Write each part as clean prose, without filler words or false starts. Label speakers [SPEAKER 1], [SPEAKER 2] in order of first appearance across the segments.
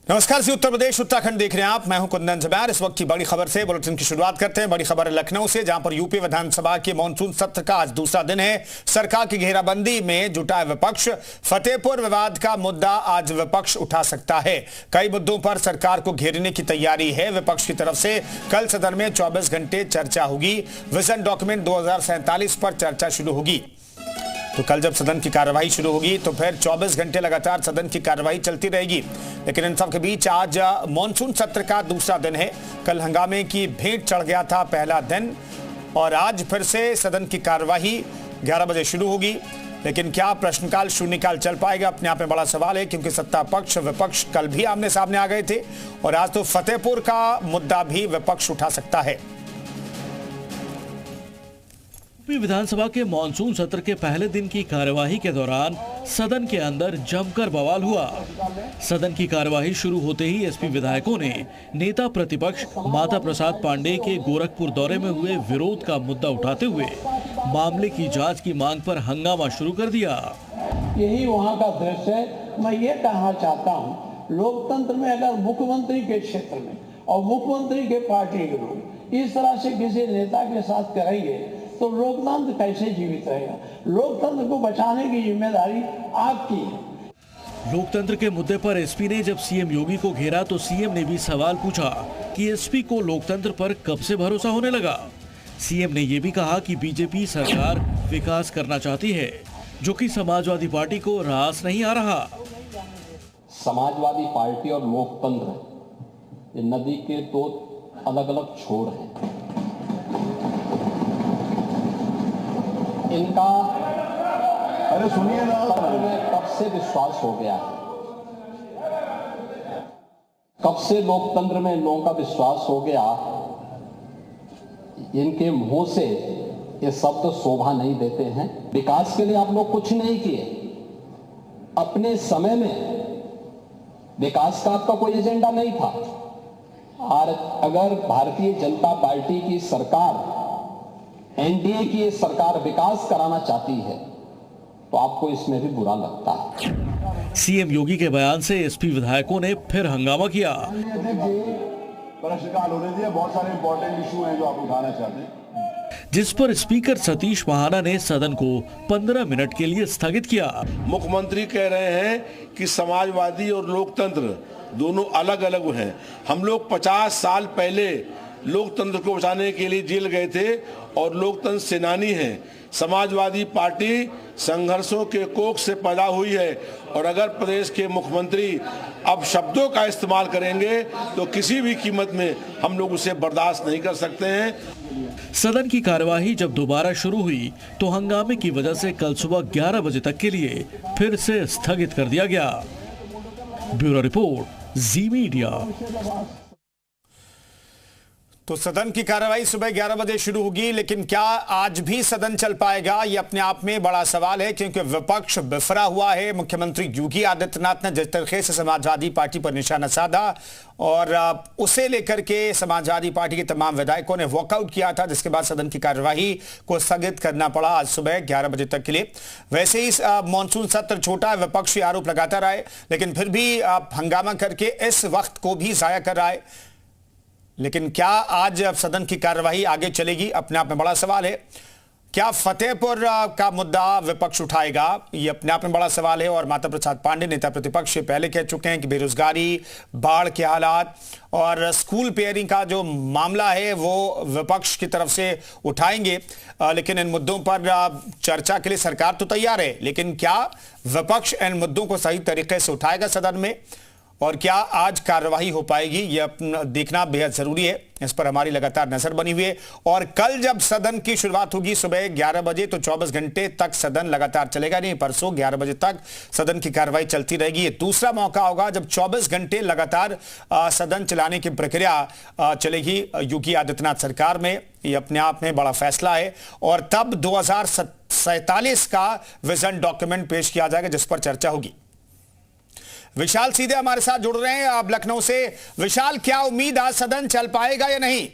[SPEAKER 1] नमस्कार जी, उत्तर प्रदेश उत्तराखंड देख रहे हैं आप। मैं हूं कुंदन ज़ुबैर। इस वक्त की बड़ी खबर से बुलेटिन की शुरुआत करते हैं। बड़ी खबर है लखनऊ से, जहां पर यूपी विधानसभा के मानसून सत्र का आज दूसरा दिन है। सरकार की घेराबंदी में जुटा है विपक्ष। फतेहपुर विवाद का मुद्दा आज विपक्ष उठा सकता है। कई मुद्दों पर सरकार को घेरने की तैयारी है विपक्ष की तरफ से। कल सदन में 24 घंटे चर्चा होगी। विजन डॉक्यूमेंट 2047 पर चर्चा शुरू होगी। तो कल जब सदन की कार्यवाही शुरू होगी तो फिर 24 घंटे लगातार सदन की कार्यवाही चलती रहेगी। लेकिन इन सब के बीच आज मॉनसून सत्र का दूसरा दिन है। कल हंगामे की भेंट चढ़ गया था पहला दिन, और आज फिर से सदन की कार्यवाही 11 बजे शुरू होगी। लेकिन क्या प्रश्नकाल शून्यकाल चल पाएगा, अपने आप में बड़ा सवाल है, क्योंकि सत्ता पक्ष विपक्ष कल भी आमने सामने आ गए थे, और आज तो फतेहपुर का मुद्दा भी विपक्ष उठा सकता है।
[SPEAKER 2] यूपी विधानसभा के मानसून सत्र के पहले दिन की कार्यवाही के दौरान सदन के अंदर जमकर बवाल हुआ। सदन की कार्यवाही शुरू होते ही एसपी विधायकों ने नेता प्रतिपक्ष माता प्रसाद पांडेय के गोरखपुर दौरे में हुए विरोध का मुद्दा उठाते हुए मामले की जांच की मांग पर हंगामा शुरू कर दिया।
[SPEAKER 3] यही वहाँ का दृश्य है। मैं ये कहना चाहता हूँ, लोकतंत्र में अगर मुख्यमंत्री के क्षेत्र में और मुख्यमंत्री के पार्टी के लोग इस तरह से किसी नेता के साथ करेंगे तो लोकतंत्र कैसे जीवित रहेगा। लोकतंत्र को बचाने की जिम्मेदारी आपकी है।
[SPEAKER 2] लोकतंत्र के मुद्दे पर एसपी ने जब सीएम योगी को घेरा तो सीएम ने भी सवाल पूछा कि एसपी को लोकतंत्र पर कब से भरोसा होने लगा। सीएम ने यह भी कहा कि बीजेपी सरकार विकास करना चाहती है, जो कि समाजवादी पार्टी को रास नहीं आ रहा।
[SPEAKER 4] समाजवादी पार्टी और लोकतंत्र ये नदी के दो अलग अलग छोर हैं। इनका अरे सुनिए ना, कब से विश्वास हो गया, कब से लोकतंत्र में लोगों का विश्वास हो गया। इनके मुंह से ये शब्द शोभा नहीं देते हैं। विकास के लिए आप लोग कुछ नहीं किए। अपने समय में विकास का आपका कोई एजेंडा नहीं था। और अगर भारतीय जनता पार्टी की सरकार, एनडीए की ये सरकार विकास कराना चाहती है तो आपको इसमें भी बुरा लगता है।
[SPEAKER 2] सीएम योगी के बयान से एसपी विधायकों ने फिर हंगामा किया।
[SPEAKER 5] प्रश्नकाल होने दिया, बहुत सारे इंपॉर्टेंट इशू हैं जो आप उठाना चाहते हैं,
[SPEAKER 2] जिस पर स्पीकर सतीश महाना ने सदन को 15 मिनट के लिए स्थगित किया।
[SPEAKER 6] मुख्यमंत्री कह रहे हैं कि समाजवादी और लोकतंत्र दोनों अलग अलग हैं। हम लोग 50 साल पहले लोकतंत्र को बचाने के लिए जेल गए थे और लोकतंत्र सेनानी हैं। समाजवादी पार्टी संघर्षों के कोख से पैदा हुई है, और अगर प्रदेश के मुख्यमंत्री अब शब्दों का इस्तेमाल करेंगे तो किसी भी कीमत में हम लोग उसे बर्दाश्त नहीं कर सकते हैं।
[SPEAKER 2] सदन की कार्यवाही जब दोबारा शुरू हुई तो हंगामे की वजह से कल सुबह 11 बजे तक के लिए फिर से स्थगित कर दिया गया। ब्यूरो रिपोर्ट, जी मीडिया।
[SPEAKER 1] तो सदन की कार्यवाही सुबह 11 बजे शुरू होगी, लेकिन क्या आज भी सदन चल पाएगा, ये अपने आप में बड़ा सवाल है, क्योंकि विपक्ष बिफरा हुआ है। मुख्यमंत्री योगी आदित्यनाथ ने जिस तरीके से समाजवादी पार्टी पर निशाना साधा और उसे लेकर के समाजवादी पार्टी के तमाम विधायकों ने वॉकआउट किया था, जिसके बाद सदन की कार्यवाही को स्थगित करना पड़ा आज सुबह 11 बजे तक के लिए। वैसे ही मानसून सत्र छोटा है, विपक्ष आरोप लगाता रहा है, लेकिन फिर भी हंगामा करके इस वक्त को भी जाया कर रहा है। लेकिन क्या आज अब सदन की कार्यवाही आगे चलेगी, अपने आप में बड़ा सवाल है। क्या फतेहपुर का मुद्दा विपक्ष उठाएगा, ये अपने आप में बड़ा सवाल है। और माता प्रसाद पांडेय नेता प्रतिपक्ष से पहले कह चुके हैं कि बेरोजगारी, बाढ़ के हालात और स्कूल पेयरिंग का जो मामला है वो विपक्ष की तरफ से उठाएंगे। लेकिन इन मुद्दों पर चर्चा के लिए सरकार तो तैयार है, लेकिन क्या विपक्ष इन मुद्दों को सही तरीके से उठाएगा सदन में, और क्या आज कार्यवाही हो पाएगी, यह देखना बेहद जरूरी है। इस पर हमारी लगातार नजर बनी हुई है। और कल जब सदन की शुरुआत होगी सुबह 11 बजे तो 24 घंटे तक सदन लगातार चलेगा। नहीं, परसों 11 बजे तक सदन की कार्यवाही चलती रहेगी। ये दूसरा मौका होगा जब 24 घंटे लगातार सदन चलाने की प्रक्रिया चलेगी योगी आदित्यनाथ सरकार में। ये अपने आप में बड़ा फैसला है। और तब 2047 का विजन डॉक्यूमेंट पेश किया जाएगा, जिस पर चर्चा होगी। विशाल सीधे हमारे साथ जुड़ रहे हैं अब लखनऊ से। विशाल, क्या उम्मीद आज सदन चल पाएगा या नहीं?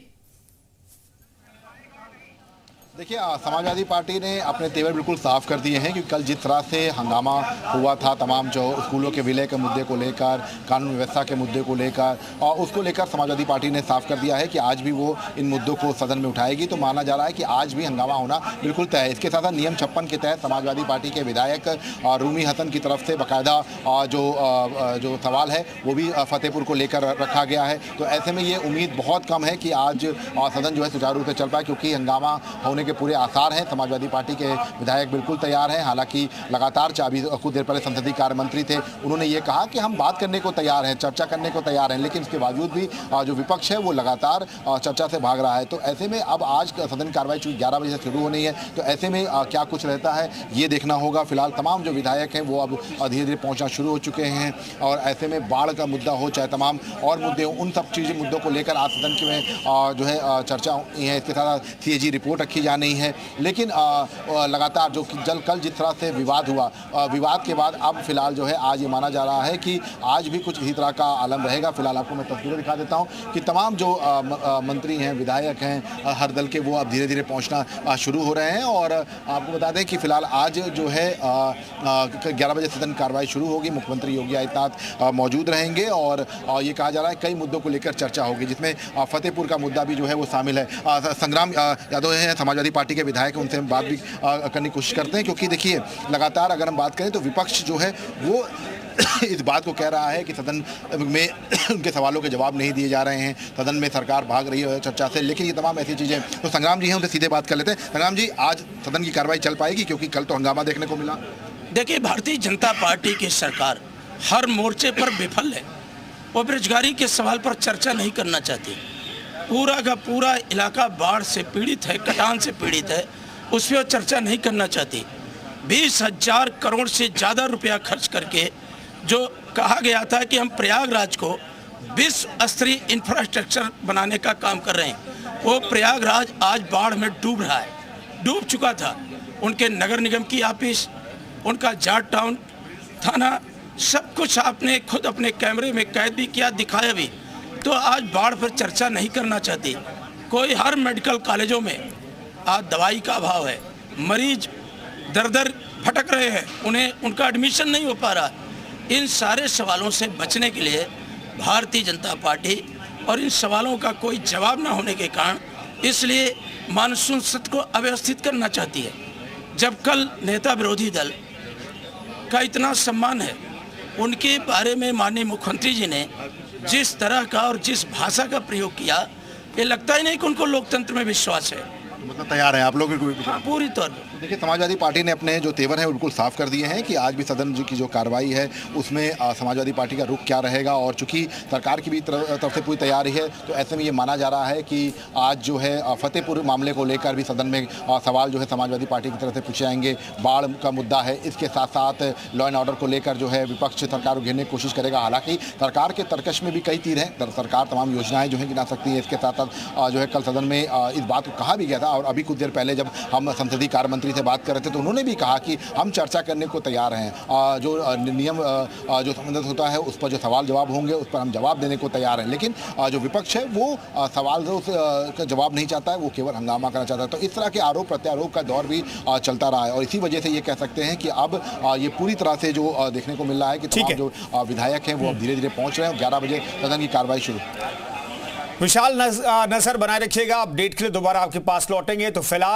[SPEAKER 5] देखिए, समाजवादी पार्टी ने अपने तेवर बिल्कुल साफ कर दिए हैं कि कल जिस तरह से हंगामा हुआ था, तमाम जो स्कूलों के विलय के मुद्दे को लेकर, कानून व्यवस्था के मुद्दे को लेकर, और उसको लेकर समाजवादी पार्टी ने साफ कर दिया है कि आज भी वो इन मुद्दों को सदन में उठाएगी। तो माना जा रहा है कि आज भी हंगामा होना बिल्कुल तय है। इसके साथ साथ नियम 56 के तहत समाजवादी पार्टी के विधायक रूमी हसन की तरफ से बाकायदा जो सवाल है वो भी फतेहपुर को लेकर रखा गया है। तो ऐसे में ये उम्मीद बहुत कम है कि आज सदन जो है सुचारू रूप से चल पाए, क्योंकि हंगामा होने के पूरे आसार हैं। समाजवादी पार्टी के विधायक बिल्कुल तैयार हैं। हालांकि लगातार अभी कुछ देर पहले संसदीय कार्य मंत्री थे, उन्होंने ये कहा कि हम बात करने को तैयार हैं, चर्चा करने को तैयार हैं, लेकिन इसके बावजूद भी जो विपक्ष है वो लगातार चर्चा से भाग रहा है। तो ऐसे में अब आज सदन की कार्रवाई 11 बजे से शुरू होनी है, तो ऐसे में क्या कुछ रहता है ये देखना होगा। फिलहाल तमाम जो विधायक हैं वो अब धीरे धीरे पहुंचना शुरू हो चुके हैं, और ऐसे में बाढ़ का मुद्दा हो चाहे तमाम और मुद्दे, उन सब चीज़ें मुद्दों को लेकर आज सदन में जो है चर्चा हुई है। इसके साथ CAG रिपोर्ट रखी जा नहीं है, लेकिन लगातार जो कल जिस तरह से विवाद हुआ, विवाद के बाद अब फिलहाल जो है आज ये माना जा रहा है कि आज भी कुछ इसी तरह का आलम रहेगा। फिलहाल आपको मैं तस्वीरें दिखा देता हूँ कि तमाम जो मंत्री हैं, विधायक हैं हर दल के, वो अब धीरे धीरे पहुँचना शुरू हो रहे हैं। और आपको बता दें कि फिलहाल आज जो है 11 बजे सदन कार्रवाई शुरू होगी। मुख्यमंत्री योगी आदित्यनाथ मौजूद रहेंगे, और ये कहा जा रहा है कई मुद्दों को लेकर चर्चा होगी, जिसमें फतेहपुर का मुद्दा भी जो है वो शामिल है। संग्राम यादव हैं समाजवादी पार्टी के विधायक, उनसे हम बात भी करने की कोशिश करते हैं, क्योंकि देखिए लगातार अगर हम बात करें तो विपक्ष जो है वो इस बात को कह रहा है कि सदन में उनके सवालों के जवाब नहीं दिए जा रहे हैं, सदन में सरकार भाग रही है चर्चा से, लेकिन ये तमाम ऐसी चीज़ें। तो संग्राम जी हैं, उनसे सीधे बात कर लेते हैं। संग्राम जी, आज सदन की कार्रवाई चल पाएगी, क्योंकि कल तो हंगामा देखने को मिला?
[SPEAKER 7] देखिए, भारतीय जनता पार्टी की सरकार हर मोर्चे पर विफल है। वो बेरोजगारी के सवाल पर चर्चा नहीं करना चाहती। पूरा का पूरा इलाका बाढ़ से पीड़ित है, कटान से पीड़ित है, उस पर चर्चा नहीं करना चाहती। 20,000 करोड़ से ज़्यादा रुपया खर्च करके जो कहा गया था कि हम प्रयागराज को विश्व स्तरीय इंफ्रास्ट्रक्चर बनाने का काम कर रहे हैं, वो प्रयागराज आज बाढ़ में डूब रहा है, डूब चुका था। उनके नगर निगम की ऑफिस, उनका जाट टाउन थाना, सब कुछ आपने खुद अपने कैमरे में कैद भी किया, दिखाया भी। तो आज बाढ़ पर चर्चा नहीं करना चाहती कोई। हर मेडिकल कॉलेजों में आज दवाई का अभाव है, मरीज दर दर भटक रहे हैं, उन्हें उनका एडमिशन नहीं हो पा रहा। इन सारे सवालों से बचने के लिए भारतीय जनता पार्टी, और इन सवालों का कोई जवाब न होने के कारण, इसलिए मानसून सत्र को अव्यवस्थित करना चाहती है। जब कल नेता विरोधी दल का इतना सम्मान है, उनके बारे में माननीय मुख्यमंत्री जी ने जिस तरह का और जिस भाषा का प्रयोग किया, ये लगता ही नहीं कि उनको लोकतंत्र में विश्वास है।
[SPEAKER 5] मतलब तैयार हैं आप लोग?
[SPEAKER 7] पूरी तौर पर।
[SPEAKER 5] देखिए, समाजवादी पार्टी ने अपने जो तेवर है बिल्कुल साफ कर दिए हैं कि आज भी सदन की जो कार्रवाई है उसमें समाजवादी पार्टी का रुख क्या रहेगा, और चूंकि सरकार की भी तरफ से पूरी तैयारी है, तो ऐसे में ये माना जा रहा है कि आज जो है फतेहपुर मामले को लेकर भी सदन में सवाल जो है समाजवादी पार्टी की तरफ से पूछे जाएंगे। बाढ़ का मुद्दा है, इसके साथ साथ लॉ एंड ऑर्डर को लेकर जो है विपक्ष सरकार को घेरने की कोशिश करेगा। हालांकि सरकार के तर्कश में भी कई तीर हैं, सरकार तमाम योजनाएं जो है गिना सकती है। इसके साथ साथ जो है कल सदन में इस बात को कहा भी गया था, और अभी कुछ देर पहले जब हम संसदीय कार्य मंत्री से बात कर रहे थे तो उन्होंने भी कहा कि हम चर्चा करने को तैयार हैं। जो नियम जो संबंधित होता है उस पर जो सवाल जवाब होंगे उस पर हम जवाब देने को तैयार हैं, लेकिन जो विपक्ष है वो सवाल का जवाब नहीं चाहता है, वो केवल हंगामा करना चाहता है। तो इस तरह के आरोप प्रत्यारोप का दौर भी चलता रहा है, और इसी वजह से ये कह सकते हैं कि अब ये पूरी तरह से जो देखने को मिल रहा है कि तमाम जो विधायक हैं वो अब धीरे धीरे पहुंच रहे हैं। 11 बजे सदन की कार्रवाई शुरू।
[SPEAKER 1] विशाल, नजर बनाए रखिएगा। अपडेट के लिए दोबारा आपके पास लौटेंगे। तो फिलहाल